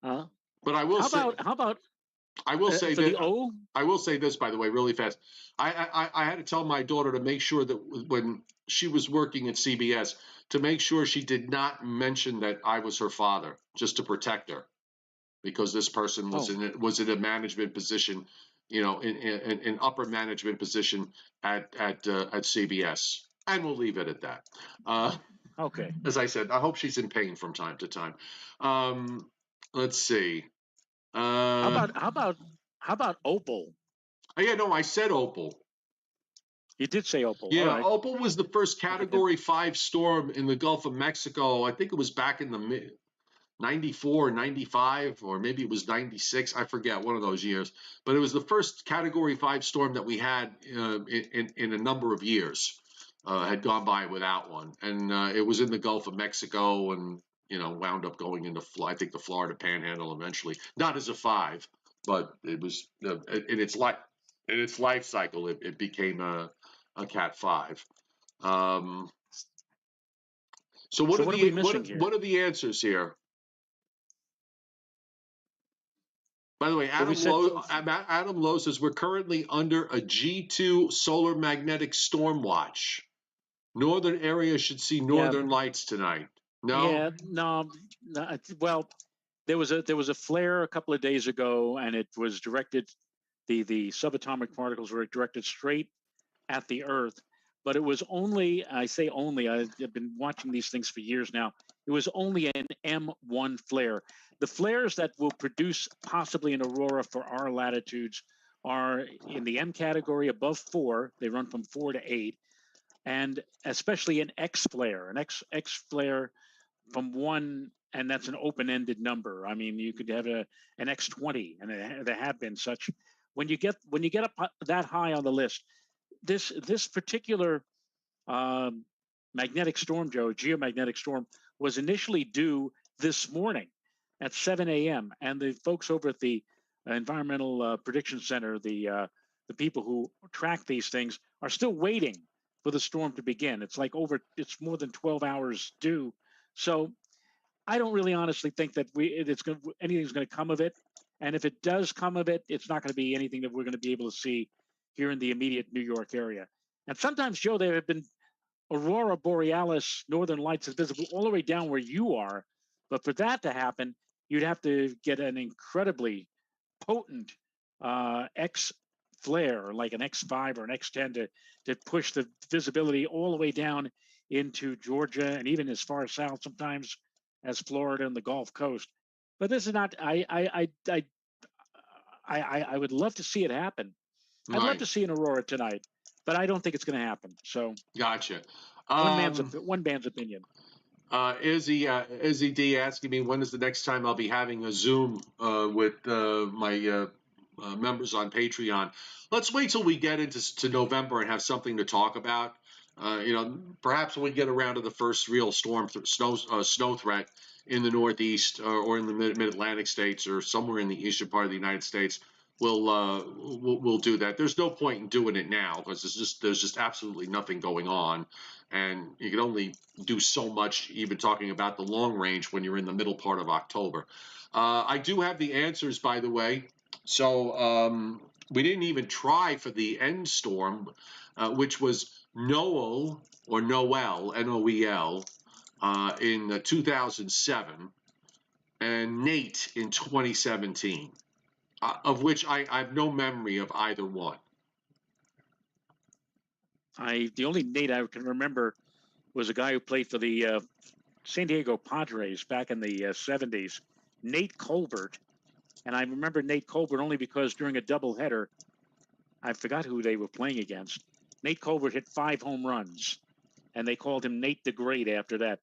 But I will say, how about I will say for that the O? I will say this, by the way, really fast. I had to tell my daughter to make sure that when she was working at CBS, to make sure she did not mention that I was her father, just to protect her, because this person was in a management position, in upper management position at CBS, and we'll leave it at that. Okay. As I said, I hope she's in pain from time to time. Let's see. How about Opal? Oh, yeah, no, I said Opal. You did say Opal. Yeah, all right. Opal was the first Category 5 storm in the Gulf of Mexico. I think it was back in the 94, 95, or maybe it was 96. I forget, one of those years. But it was the first Category 5 storm that we had in a number of years. Had gone by without one. And it was in the Gulf of Mexico and, wound up going into, I think, the Florida Panhandle eventually. Not as a 5, but it was in its life cycle, it became a Cat 5. So what are we missing here? what are the answers here? By the way, Adam Lowe says we're currently under a G2 solar magnetic storm watch. Northern area should see northern lights tonight. No. Yeah, no. Well, there was a flare a couple of days ago, and it was directed. The subatomic particles were directed straight at the Earth, but it was only. I say only. I've been watching these things for years now. it was only an M1 flare. The flares that will produce possibly an aurora for our latitudes are in the M category above 4. They run from 4 to 8. And especially an X flare, X flare from 1, and that's an open-ended number. I mean, you could have an X20, and there have been such. When you get up that high on the list, this particular magnetic storm, Joe, geomagnetic storm, was initially due this morning at 7 a.m. And the folks over at the Environmental Prediction Center, the people who track these things, are still waiting for the storm to begin. It's it's more than 12 hours due. So I don't really honestly think that anything's going to come of it. And if it does come of it, it's not going to be anything that we're going to be able to see here in the immediate New York area. And sometimes, Joe, there have been aurora borealis, northern lights is visible all the way down where you are. But for that to happen, you'd have to get an incredibly potent X flare, like an X5 or an X10, to push the visibility all the way down into Georgia and even as far south sometimes as Florida and the Gulf Coast. But this is not. I would love to see it happen. I'd love to see an aurora tonight, but I don't think it's going to happen. So gotcha. One man's opinion. Izzy D asking me when is the next time I'll be having a Zoom with my members on Patreon. Let's wait till we get into November and have something to talk about. Perhaps when we get around to the first real storm snow threat in the Northeast or in the mid-Atlantic states or somewhere in the eastern part of the United States, we'll do that. There's no point in doing it now because there's just absolutely nothing going on, and you can only do so much even talking about the long range when you're in the middle part of October. I do have the answers, by the way. So we didn't even try for the end storm, which was Noel or Noel, Noel, in 2007, and Nate in 2017, of which I have no memory of either one. The only Nate I can remember was a guy who played for the San Diego Padres back in the 70s, Nate Colbert. And I remember Nate Colbert only because during a doubleheader, I forgot who they were playing against. Nate Colbert hit 5 home runs, and they called him Nate the Great after that.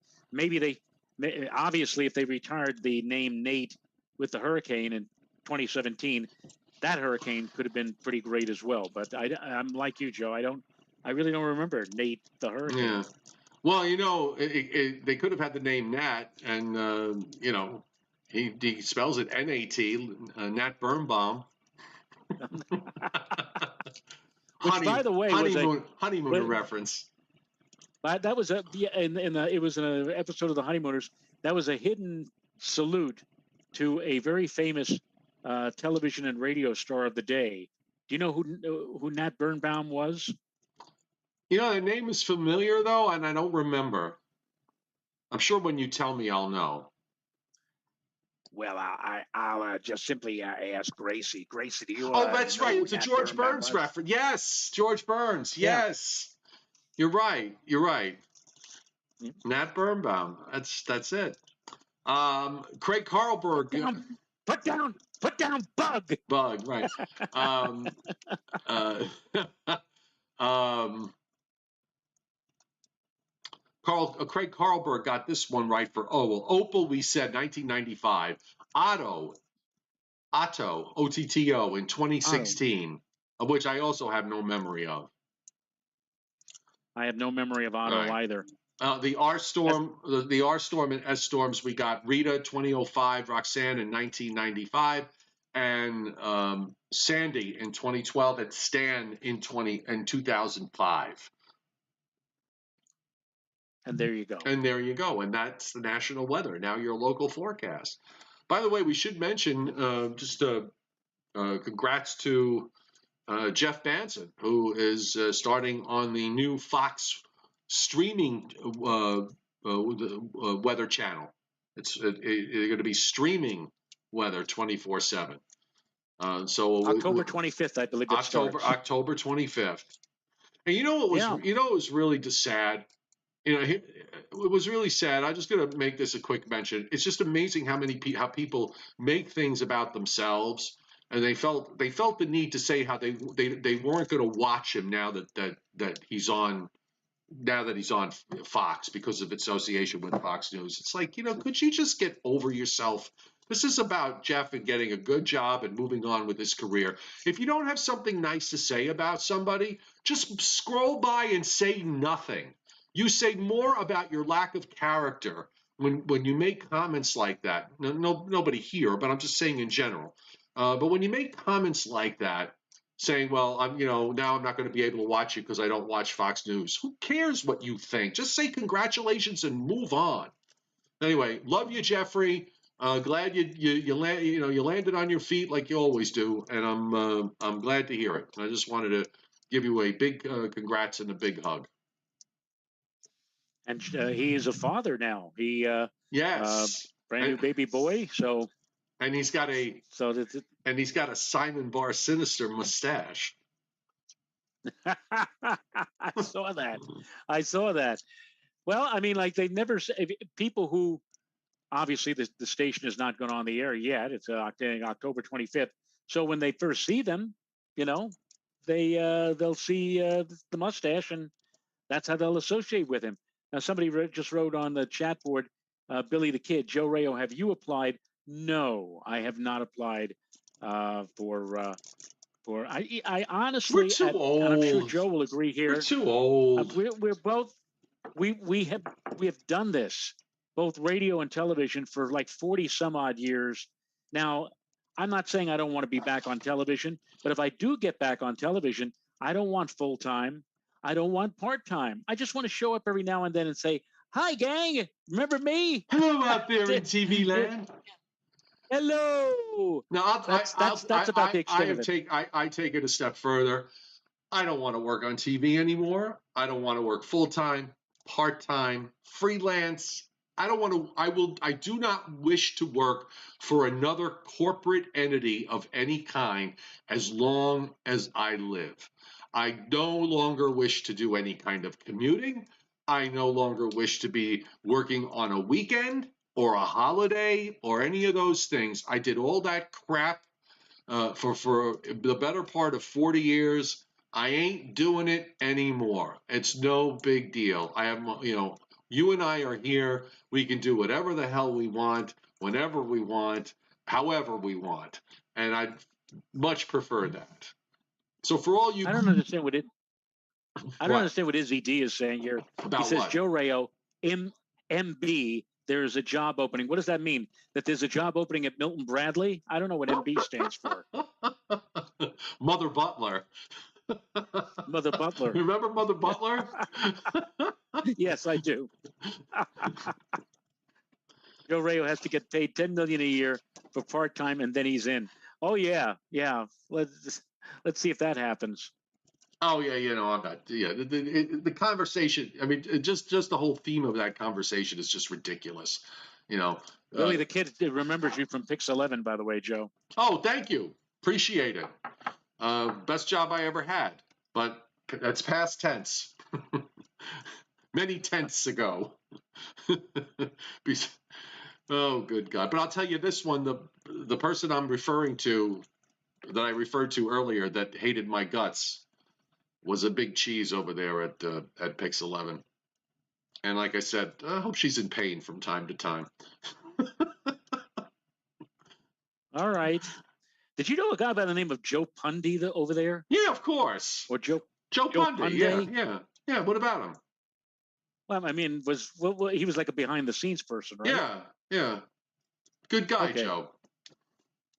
Obviously, if they retired the name Nate with the hurricane in 2017, that hurricane could have been pretty great as well. But I'm like you, Joe. I really don't remember Nate the hurricane. Yeah. Well, they could have had the name Nat, and he spells it N-A-T, Nat Birnbaum. Which, by the way, Honeymooner reference. That was it was in an episode of The Honeymooners. That was a hidden salute to a very famous television and radio star of the day. Do you know who Nat Birnbaum was? The name is familiar though, and I don't remember. I'm sure when you tell me, I'll know. Well, I'll just simply ask Gracie. Gracie, do you? Oh, that's right. It's a George Burns reference. Yes, George Burns. Yes, yeah. You're right. Yeah. Nat Birnbaum. That's it. Craig Carlberg. Put down, bug. Bug, right. Craig Carlberg got this one right for Opal. We said 1995. Otto, OTTO in 2016, of which I also have no memory of. I have no memory of Otto either. The R storm, the R storm and S storms, we got Rita 2005, Roxanne in 1995, and Sandy in 2012, and Stan in 2005. And there you go. And that's the national weather. Now your local forecast. By the way, we should mention congrats to Jeff Banson, who is starting on the new Fox streaming weather channel. It's going to be streaming weather 24/7. So October 25th, I believe. October 25th. And you know what was really just sad it was really sad. I'm just going to make this a quick mention. It's just amazing how people make things about themselves, and they felt the need to say how they weren't going to watch him that he's on Fox because of association with Fox News. It's like, could you just get over yourself? This is about Jeff and getting a good job and moving on with his career. If you don't have something nice to say about somebody, just scroll by and say nothing. You say more about your lack of character when you make comments like that. Nobody here, but I'm just saying in general. But when you make comments like that, saying, well, now I'm not going to be able to watch it because I don't watch Fox News. Who cares what you think? Just say congratulations and move on. Anyway, love you, Jeffrey. Glad you landed on your feet like you always do, and I'm glad to hear it. I just wanted to give you a big congrats and a big hug. And he is a father now. He yes, brand new baby boy. So and he's got a Simon Bar Sinister mustache. I saw that. Well, I mean, like they never people who obviously the station is not going on the air yet. It's October 25th. So when they first see them, they'll see the mustache, and that's how they'll associate with him. Now, somebody just wrote on the chat board, Billy the Kid, Joe Rayo, have you applied? No, I have not applied for. I honestly, we're too old. And I'm sure Joe will agree here. We're too old. We're both. We have done this, both radio and television, for like 40 some odd years. Now, I'm not saying I don't want to be back on television, but if I do get back on television, I don't want full time. I don't want part time. I just want to show up every now and then and say, "Hi, gang! Remember me? Hello out there in TV land." Hello. No, that's about the extent of it. I take it a step further. I don't want to work on TV anymore. I don't want to work full time, part time, freelance. I don't want to. I do not wish to work for another corporate entity of any kind as long as I live. I no longer wish to do any kind of commuting. I no longer wish to be working on a weekend or a holiday or any of those things. I did all that crap for the better part of 40 years. I ain't doing it anymore. It's no big deal. I have, you and I are here. We can do whatever the hell we want, whenever we want, however we want. And I'd much prefer that. So for all you... I don't understand what Izzy D is saying here. About he says, what? Joe Rayo, MB, there's a job opening. What does that mean? That there's a job opening at Milton Bradley? I don't know what MB stands for. Mother Butler. Mother Butler. Remember Mother Butler? Yes, I do. Joe Rayo has to get paid $10 million a year for part-time, and then he's in. Oh yeah. Let's see if that happens. Oh yeah, I'm not. Yeah, the conversation. I mean, just the whole theme of that conversation is just ridiculous. Billy the Kid remembers you from Pix 11, by the way, Joe. Oh, thank you. Appreciate it. Best job I ever had, but that's past tense. Many tenths ago. Oh, good God. But I'll tell you this one, the person I'm referring to, that I referred to earlier, that hated my guts, was a big cheese over there at Pix 11. And like I said, I hope she's in pain from time to time. All right. Did you know a guy by the name of Joe Pundy over there? Yeah, of course. Or Joe Pundy. Yeah. What about him? Well, I mean, he was like a behind-the-scenes person, right? Yeah. Good guy, okay. Joe.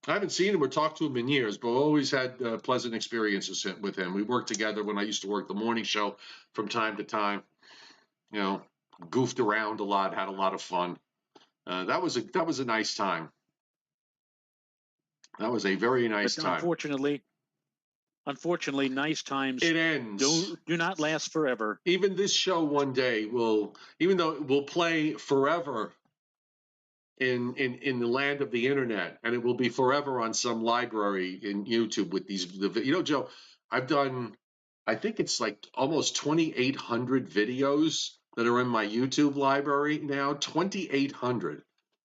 I haven't seen him or talked to him in years, but always had pleasant experiences with him. We worked together when I used to work the morning show from time to time. Goofed around a lot, had a lot of fun. That was a nice time. That was a very nice time. Unfortunately, nice times. It ends. Do not last forever. Even this show one day even though it will play forever in the land of the internet, and it will be forever on some library in YouTube with these. Joe, I've done, I think it's like almost 2,800 videos that are in my YouTube library now. 2,800.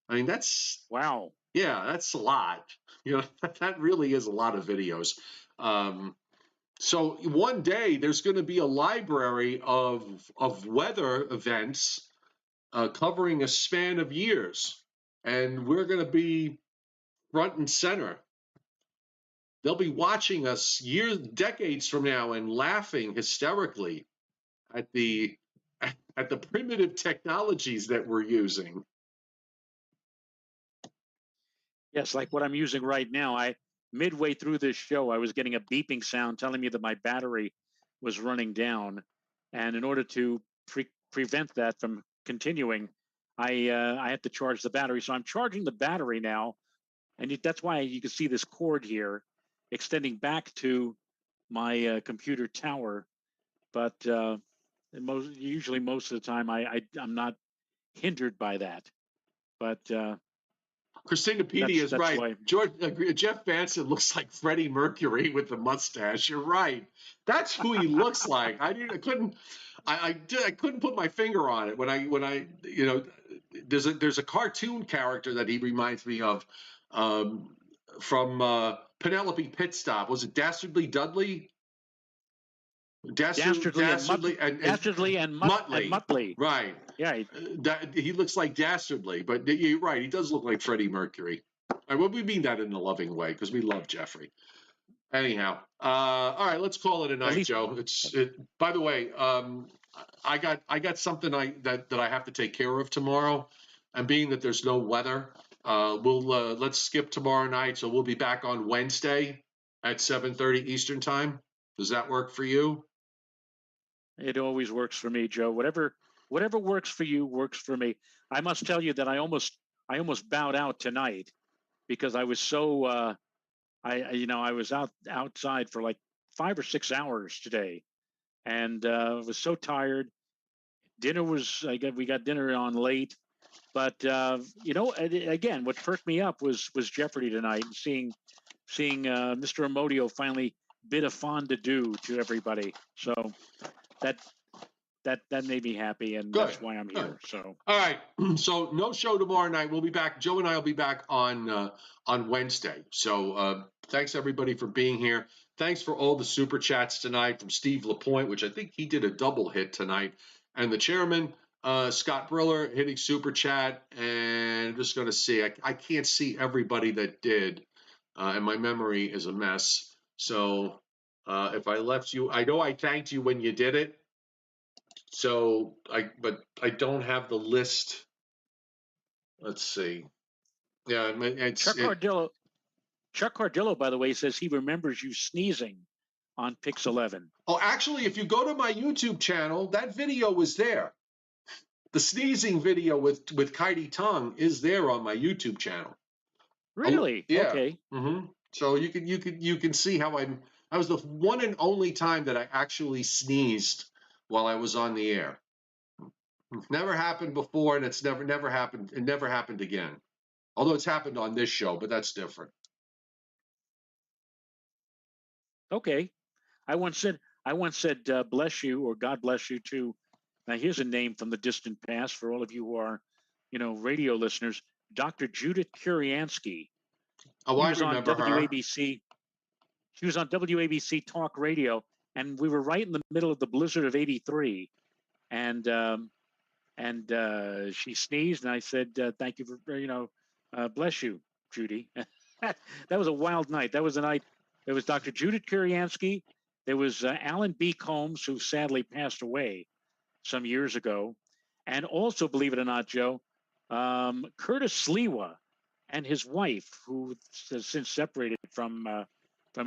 I mean, that's Wow. yeah, that's a lot. You know, that really is a lot of videos. So one day there's going to be a library of weather events covering a span of years, and we're going to be front and center. They'll be watching us years, decades from now, and laughing hysterically at the primitive technologies that we're using. Yes, like what I'm using right now. Midway through this show, I was getting a beeping sound telling me that my battery was running down, and in order to prevent that from continuing, I had to charge the battery. So I'm charging the battery now, and that's why you can see this cord here extending back to my computer tower. But usually most of the time, I'm not hindered by that. But Christina Petey is that's right. why. Jeff Banson looks like Freddie Mercury with the mustache. You're right. That's who he looks like. I couldn't put my finger on it when I you know there's a cartoon character that he reminds me of from Penelope Pitstop. Was it Dastardly Dudley? Dastardly and Muttley. Muttley. Right. Yeah. He looks like Dastardly, but you're right. He does look like Freddie Mercury. Well, we mean that in a loving way because we love Jeffrey. Anyhow, all right, let's call it a night, Joe. By the way, I got something that I have to take care of tomorrow, and being that there's no weather, let's skip tomorrow night. So we'll be back on Wednesday at 7:30 Eastern time. Does that work for you? It always works for me, Joe. Whatever works for you works for me. I must tell you that I almost bowed out tonight because I was so I was outside for like 5 or 6 hours today, and was so tired. Dinner was we got dinner on late, but again, what perked me up was Jeopardy tonight and seeing Mr. Amodio finally bid a fondue to everybody. So that made me happy, and Good. that's why I'm here. So all right, so no show tomorrow night. We'll be back. Joe and I will be back on Wednesday. So thanks everybody for being here. Thanks for all the super chats tonight from Steve Lapointe, which I think he did a double hit tonight, and the chairman Scott Briller hitting super chat. And I'm just going to see. I can't see everybody that did, and my memory is a mess. So if I left you, I know I thanked you when you did it. So but I don't have the list. Let's see. Yeah, Chuck Cardillo, by the way, says he remembers you sneezing on Pix 11. Oh, actually, if you go to my YouTube channel, that video was there. The sneezing video with Kaidi Tongue is there on my YouTube channel. Really? Yeah. Okay. Mm-hmm. So you can see how that was the one and only time that I actually sneezed while I was on the air. Never happened before, and it's never happened. It never happened again. Although it's happened on this show, but that's different. Okay. I once said bless you or God bless you too. Now here's a name from the distant past for all of you who are, radio listeners. Dr. Judith Kuriansky. Oh, I remember her. WABC. She was on WABC Talk Radio, and we were right in the middle of the blizzard of '83, and she sneezed, and I said, "Thank you for bless you, Judy." That was a wild night. That was the night. There was Dr. Judith Kuriansky. There was Alan B. Combs, who sadly passed away some years ago, and also, believe it or not, Joe, Curtis Sliwa and his wife, who has since separated from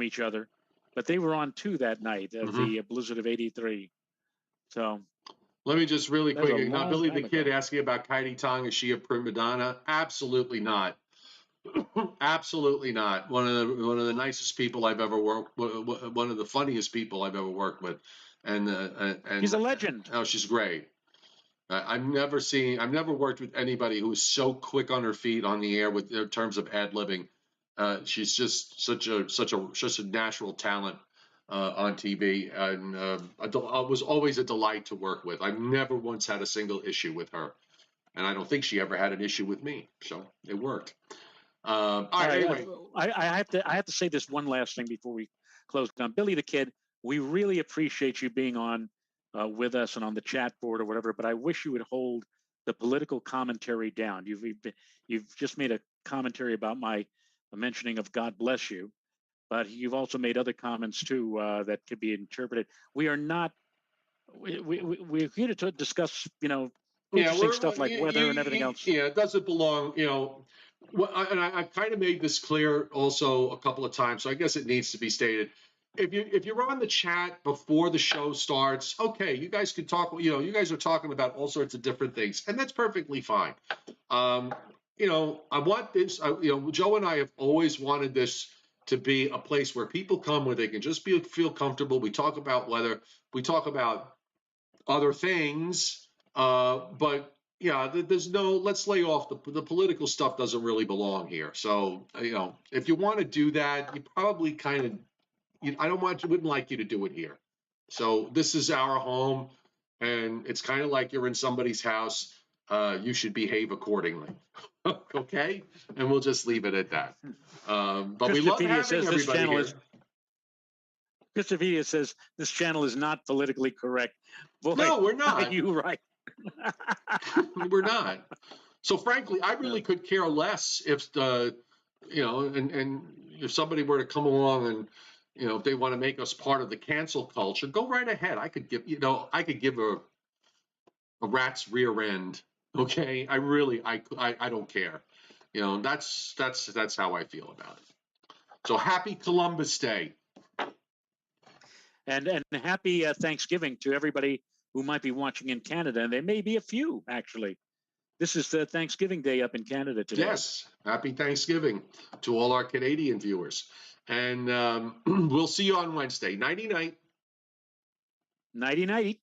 each other, but they were on too that night of the blizzard of '83. So. Let me just really quick. Now, Billy the Kid asking about Kaidi Tongue. Is she a prima donna? Absolutely not. Absolutely not. One of the nicest people I've ever worked. One of the funniest people I've ever worked with, and she's a legend. Oh, she's great. I've never worked with anybody who is so quick on her feet on the air with in terms of ad libbing. She's just such a natural talent. on TV, and it was always a delight to work with. I've never once had a single issue with her, and I don't think she ever had an issue with me. So it worked. All right. Anyway, I have to say this one last thing before we close down. Billy the Kid, we really appreciate you being on with us and on the chat board or whatever. But I wish you would hold the political commentary down. You've just made a commentary about my mentioning of God bless you, but you've also made other comments too that could be interpreted. We are not. We're here to discuss, interesting stuff like weather and everything else. Yeah, it doesn't belong, and I kind of made this clear also a couple of times, so I guess it needs to be stated. If you're on the chat before the show starts, okay, you guys can talk. You guys are talking about all sorts of different things, and that's perfectly fine. I want this. Joe and I have always wanted this to be a place where people come where they can just feel comfortable. We talk about weather. We talk about other things, but yeah, there's no. Let's lay off the political stuff. Doesn't really belong here. So if you want to do that, you probably kind of. Wouldn't like you to do it here. So this is our home, and it's kind of like you're in somebody's house. You should behave accordingly. Okay, and we'll just leave it at that. But we love having everybody here. Christopher says this channel is not politically correct. Boy, no, we're not. You're right. We're not. So frankly, I really could care less if and if somebody were to come along and if they want to make us part of the cancel culture, go right ahead. I could give a rat's rear end. Okay, I don't care. That's how I feel about it. So happy Columbus Day. And happy Thanksgiving to everybody who might be watching in Canada. And there may be a few, actually. This is the Thanksgiving Day up in Canada today. Yes, happy Thanksgiving to all our Canadian viewers. And we'll see you on Wednesday. Nighty-night. Nighty-night.